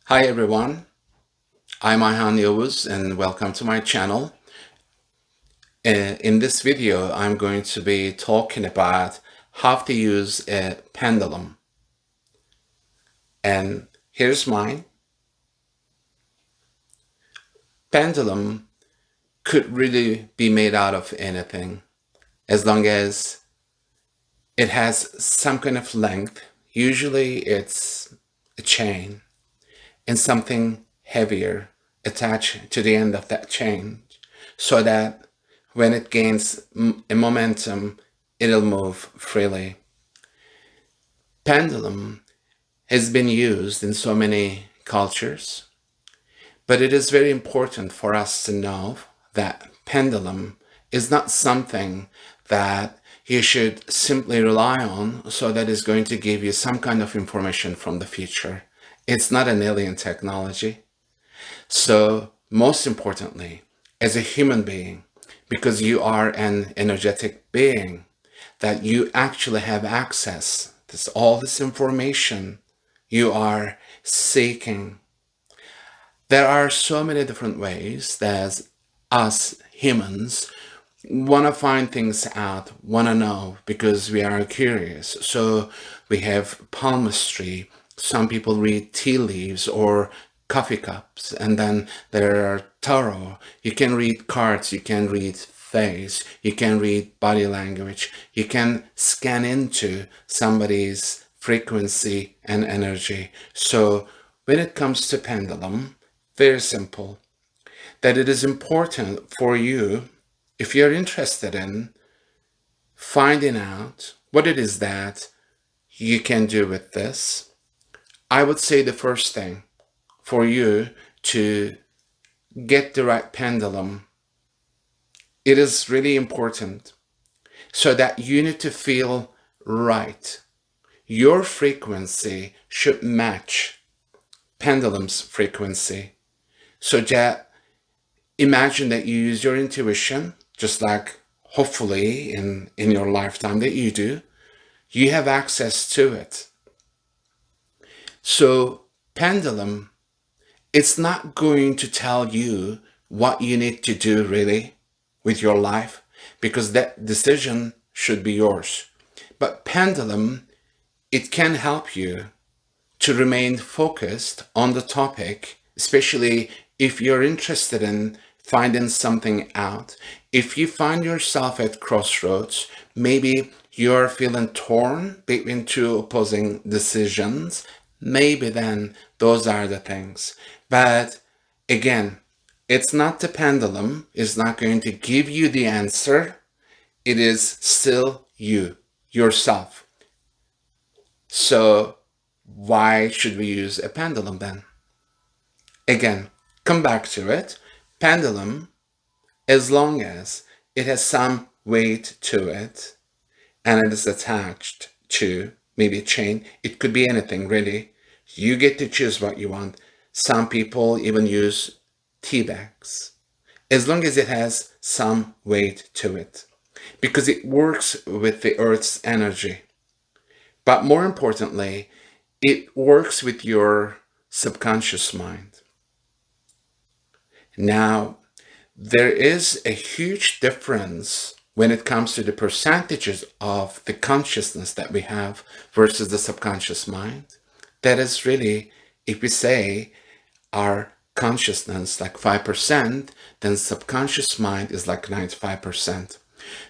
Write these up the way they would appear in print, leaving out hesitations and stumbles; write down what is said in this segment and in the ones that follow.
Hi everyone, I'm Ayhan Yavuz and welcome to my channel. In this video, I'm going to be talking about how to use a pendulum. And here's mine. Pendulum could really be made out of anything as long as it has some kind of length. Usually it's a chain and something heavier attached to the end of that chain so that when it gains a momentum, it'll move freely. Pendulum has been used in so many cultures, but it is very important for us to know that pendulum is not something that you should simply rely on so that it's going to give you some kind of information from the future. It's not an alien technology. So most importantly, as a human being, because you are an energetic being, that you actually have access to all this information you are seeking. There are so many different ways that us humans want to find things out, want to know because we are curious. So we have palmistry. Some people read tea leaves or coffee cups, and then there are tarot. You can read cards, you can read face, you can read body language, you can scan into somebody's frequency and energy. So when it comes to pendulum, very simple, that it is important for you, if you're interested in finding out what it is that you can do with this. I would say the first thing for you to get the right pendulum, it is really important so that you need to feel right. Your frequency should match pendulum's frequency. So that imagine that you use your intuition, just like hopefully in your lifetime that you have access to it. So pendulum, it's not going to tell you what you need to do really with your life, because that decision should be yours. But pendulum, it can help you to remain focused on the topic, especially if you're interested in finding something out. If you find yourself at crossroads, maybe you're feeling torn between two opposing decisions, maybe then those are the things. But again, it's not the pendulum, it's not going to give you the answer. It is still you, yourself. So why should we use a pendulum then? Again, come back to it. Pendulum, as long as it has some weight to it and it is attached to maybe a chain, it could be anything really. You get to choose what you want. Some people even use tea bags, as long as it has some weight to it, because it works with the earth's energy. But more importantly, it works with your subconscious mind. Now, there is a huge difference when it comes to the percentages of the consciousness that we have versus the subconscious mind. That is really, if we say our consciousness like 5%, then subconscious mind is like 95%.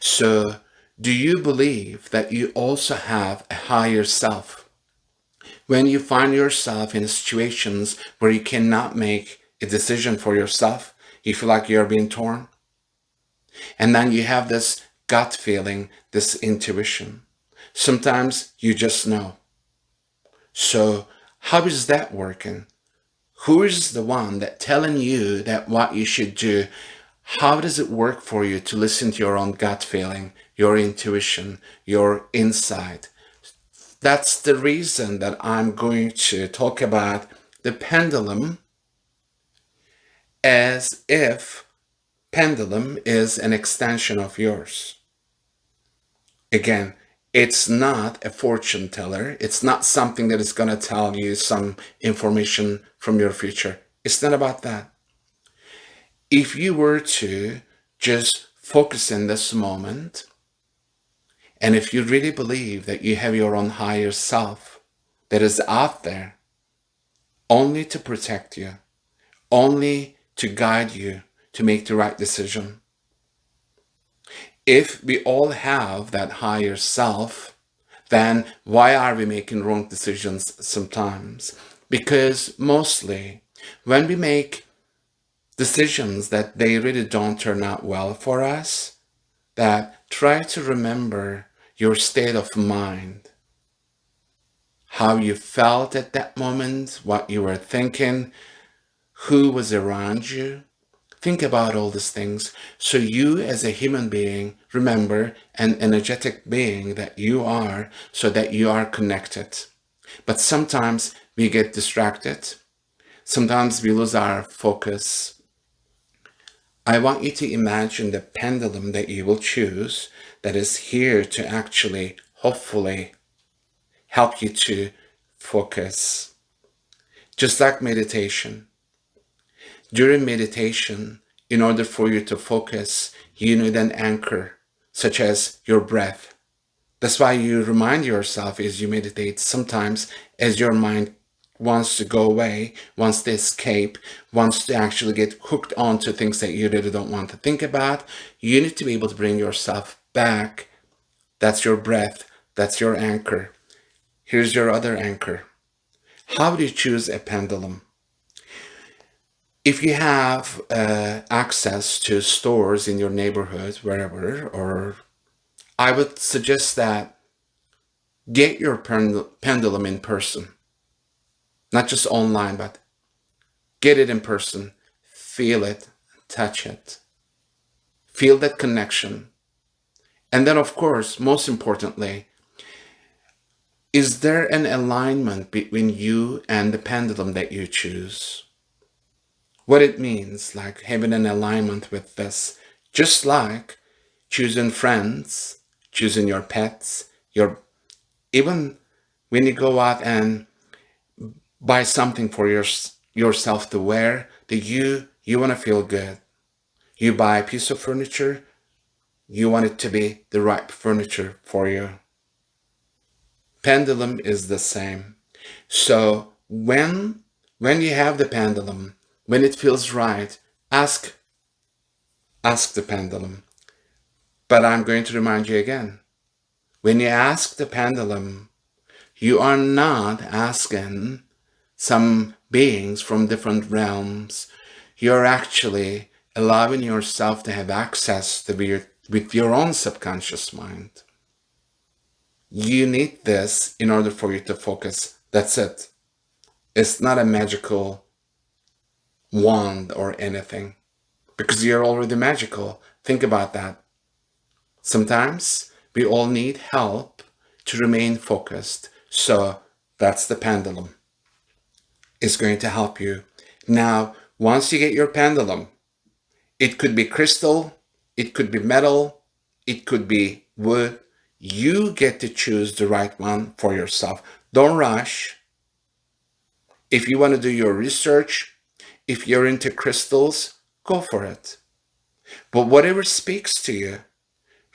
So do you believe that you also have a higher self? When you find yourself in situations where you cannot make a decision for yourself, you feel like you're being torn, and then you have this gut feeling, this intuition. Sometimes you just know. So how is that working? Who is the one that telling you that what you should do? How does it work for you to listen to your own gut feeling, your intuition, your insight? That's the reason that I'm going to talk about the pendulum as if pendulum is an extension of yours. Again, It's not a fortune teller. It's not something that is going to tell you some information from your future. It's not about that. If you were to just focus in this moment, and if you really believe that you have your own higher self that is out there only to protect you, only to guide you to make the right decision. If we all have that higher self, then why are we making wrong decisions sometimes? Because mostly when we make decisions that they really don't turn out well for us, that try to remember your state of mind, how you felt at that moment, what you were thinking, who was around you. Think about all these things so you as a human being remember an energetic being that you are, so that you are connected. But sometimes we get distracted. Sometimes we lose our focus. I want you to imagine the pendulum that you will choose that is here to actually, hopefully, help you to focus. Just like meditation. During meditation, in order for you to focus, you need an anchor, such as your breath. That's why you remind yourself as you meditate sometimes, as your mind wants to go away, wants to escape, wants to actually get hooked onto things that you really don't want to think about, you need to be able to bring yourself back. That's your breath. That's your anchor. Here's your other anchor. How do you choose a pendulum? If you have access to stores in your neighborhood, wherever, or I would suggest that get your pendulum in person. Not just online, but get it in person. Feel it, touch it. Feel that connection. And then, of course, most importantly, is there an alignment between you and the pendulum that you choose? What it means, like having an alignment with this, just like choosing friends, choosing your pets, even when you go out and buy something for yourself to wear, that you want to feel good. You buy a piece of furniture, you want it to be the right furniture for you. Pendulum is the same. So when you have the pendulum, when it feels right, ask the pendulum. But I'm going to remind you again. When you ask the pendulum, you are not asking some beings from different realms. You're actually allowing yourself to have access to with your own subconscious mind. You need this in order for you to focus. That's it. It's not a magical wand or anything, because you're already magical. Think about that. Sometimes we all need help to remain focused. So that's the pendulum. It's going to help you. Now, once you get your pendulum, it could be crystal, it could be metal, it could be wood. You get to choose the right one for yourself. Don't rush. If you want to do your research, if you're into crystals, go for it. But whatever speaks to you,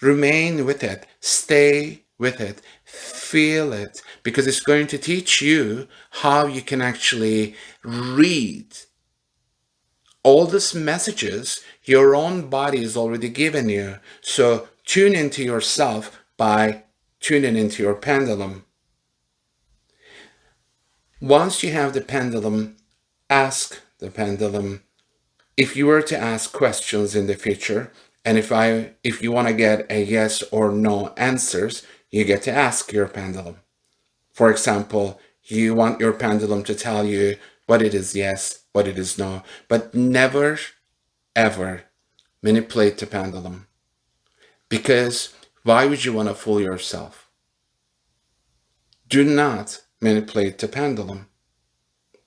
remain with it. Stay with it. Feel it. Because it's going to teach you how you can actually read all these messages your own body is already given you. So tune into yourself by tuning into your pendulum. Once you have the pendulum, ask the pendulum. If you were to ask questions in the future, and if you want to get a yes or no answers, you get to ask your pendulum. For example, you want your pendulum to tell you what it is yes, what it is no, but never, ever manipulate the pendulum. Because why would you want to fool yourself? Do not manipulate the pendulum.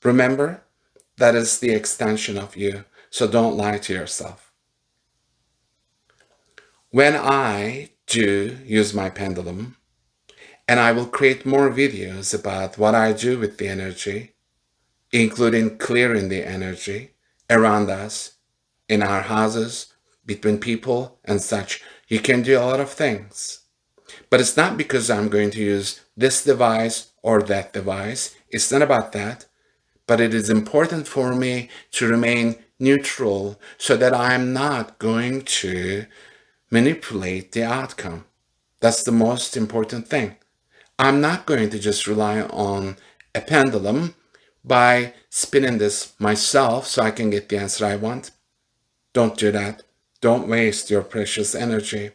Remember, that is the extension of you, so don't lie to yourself. When I do use my pendulum, And I will create more videos about what I do with the energy, including clearing the energy around us, in our houses, between people and such. You can do a lot of things. But it's not because I'm going to use this device or that device. It's not about that. But it is important for me to remain neutral so that I'm not going to manipulate the outcome. That's the most important thing. I'm not going to just rely on a pendulum by spinning this myself so I can get the answer I want. Don't do that. Don't waste your precious energy.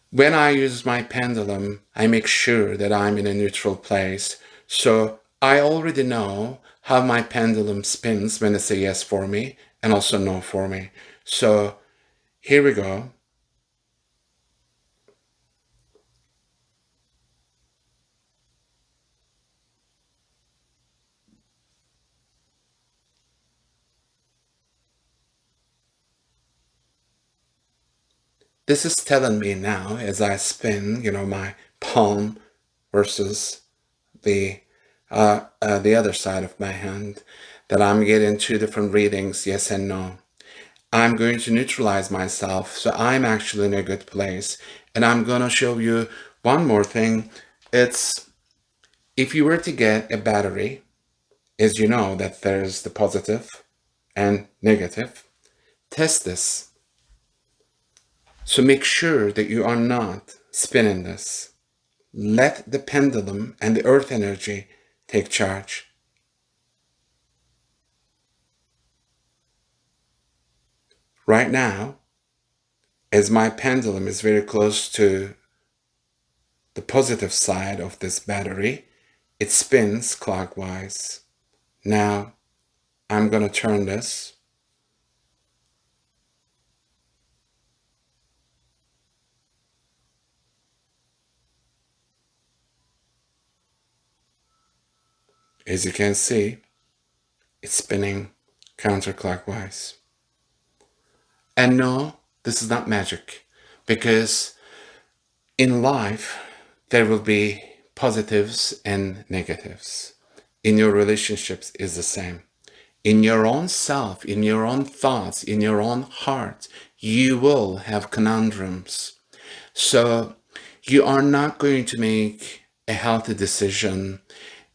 When I use my pendulum, I make sure that I'm in a neutral place. So I already know how my pendulum spins when it's a yes for me and also no for me. So here we go. This is telling me now as I spin, my palm versus the other side of my hand, that I'm getting two different readings, yes and no. I'm going to neutralize myself, so I'm actually in a good place. And I'm going to show you one more thing. It's, if you were to get a battery, as you know that there's the positive and negative, test this. So make sure that you are not spinning this. Let the pendulum and the earth energy take charge. Right now, as my pendulum is very close to the positive side of this battery, it spins clockwise. Now, I'm going to turn this. As you can see, it's spinning counterclockwise. And no, this is not magic, because in life, there will be positives and negatives. In your relationships is the same. In your own self, in your own thoughts, in your own heart, you will have conundrums. So you are not going to make a healthy decision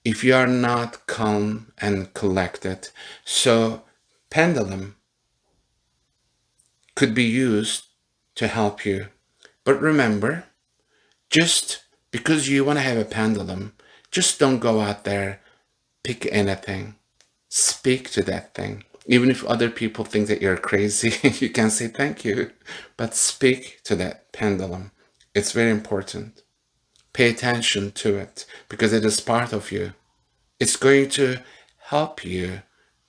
if you are not calm and collected. So pendulum could be used to help you. But remember, just because you want to have a pendulum, just don't go out there, pick anything. Speak to that thing. Even if other people think that you're crazy, you can say thank you. But speak to that pendulum. It's very important. Pay attention to it because it is part of you. It's going to help you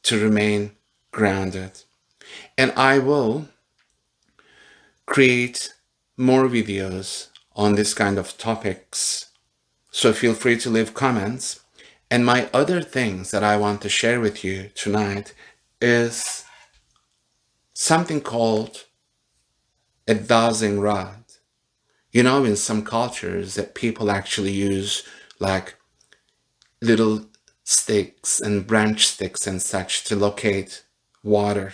to remain grounded. And I will create more videos on this kind of topics. So feel free to leave comments. And my other things that I want to share with you tonight is something called a dowsing rod. You know, in some cultures that people actually use like little sticks and branch sticks and such to locate water.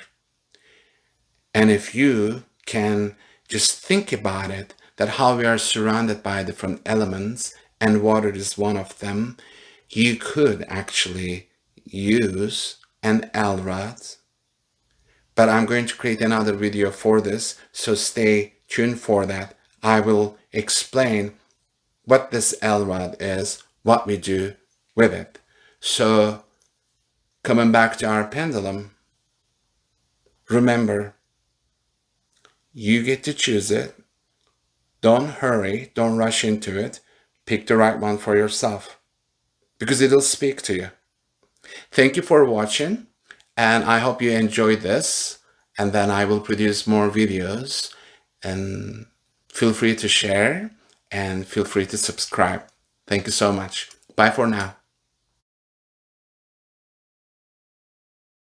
And if you can just think about it, that how we are surrounded by different elements and water is one of them, you could actually use an L rod. But I'm going to create another video for this, so stay tuned for that. I will explain what this L rod is, what we do with it. So coming back to our pendulum, remember, you get to choose it. Don't hurry, don't rush into it. Pick the right one for yourself because it'll speak to you. Thank you for watching, and I hope you enjoyed this, and then I will produce more videos, and feel free to share and feel free to subscribe. Thank you so much. Bye for now.